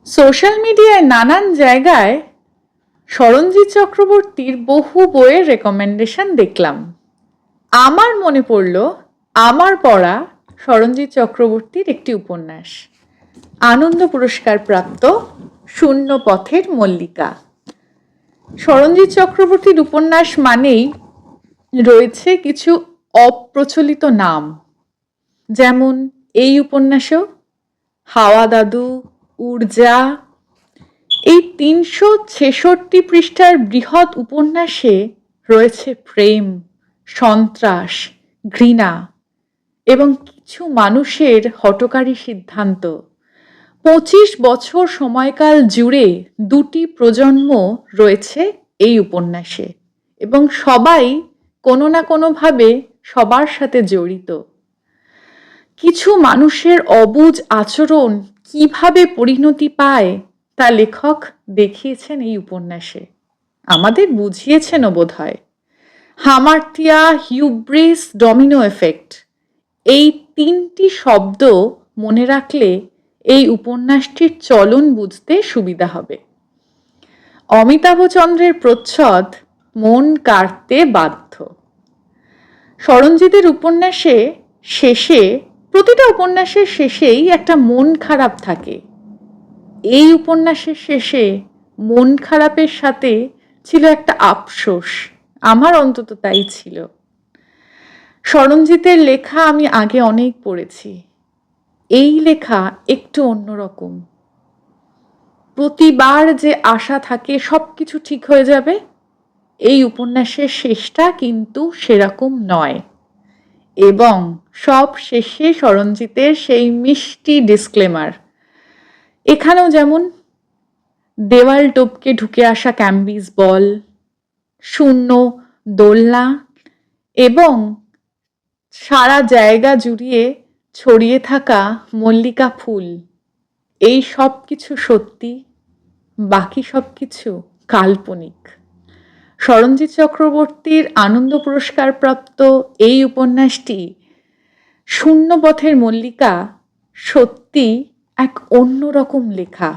Social মিডিয়ায় নানান জায়গায় স্মরণজিৎ চক্রবর্তীর বহু বইয়ের রেকমেন্ডেশন দেখলাম। আমার মনে পড়ল আমার পড়া স্মরণজিৎ চক্রবর্তীর একটি উপন্যাস, আনন্দ পুরস্কার প্রাপ্ত শূন্য পথের মল্লিকা। স্মরণজিৎ চক্রবর্তীর উপন্যাস মানেই রয়েছে কিছু অপ্রচলিত নাম, যেমন এই উপন্যাসেও হাওয়া দাদু, ঊর্জা। এই ৩৬৬ পৃষ্ঠার বৃহৎ উপন্যাসে রয়েছে প্রেম, সন্ত্রাস, ঘৃণা এবং কিছু মানুষের হঠকারী সিদ্ধান্ত। ২৫ বছর সময়কাল জুড়ে দুটি প্রজন্ম রয়েছে এই উপন্যাসে এবং সবাই কোনো না কোনোভাবে সবার সাথে জড়িত। কিছু মানুষের অবুঝ আচরণ কিভাবে পরিণতি পায় তা লেখক দেখিয়েছেন এই উপন্যাসে, আমাদের বুঝিয়েছেনও বোধ হয়। হামার্থিয়া, হিউব্রিস, ডমিনো এফেক্ট, এই তিনটি শব্দ মনে রাখলে এই উপন্যাসটির চলন বুঝতে সুবিধা হবে। অমিতাভচন্দ্রের প্রচ্ছদ মন কাড়তে বাধ্য। স্মরণজিতের উপন্যাসে শেষে, প্রতিটা উপন্যাসের শেষেই একটা মন খারাপ থাকে। এই উপন্যাসের শেষে মন খারাপের সাথে ছিল একটা আফসোস, আমার অন্তত তাই ছিল। স্মরণজিতের লেখা আমি আগে অনেক পড়েছি, এই লেখা একটু অন্যরকম। প্রতিবার যে আশা থাকে সব কিছু ঠিক হয়ে যাবে, এই উপন্যাসের শেষটা কিন্তু সেরকম নয়। এবং সব শেষে স্মরণজিতের সেই মিষ্টি ডিসক্লেমার। এখানেও যেমন দেওয়াল টপকে ঢুকে আসা ক্যাম্বিস বল, শূন্য দোলনা এবং সারা জায়গা জুড়িয়ে ছড়িয়ে থাকা মল্লিকা ফুল, এই সব কিছু সত্যি, বাকি সব কিছু কাল্পনিক। স্মরণজিৎ চক্রবর্তীর আনন্দ পুরস্কার প্রাপ্ত এই উপন্যাসটি শূন্য পথের মল্লিকা সত্যি এক অন্যরকম লেখা।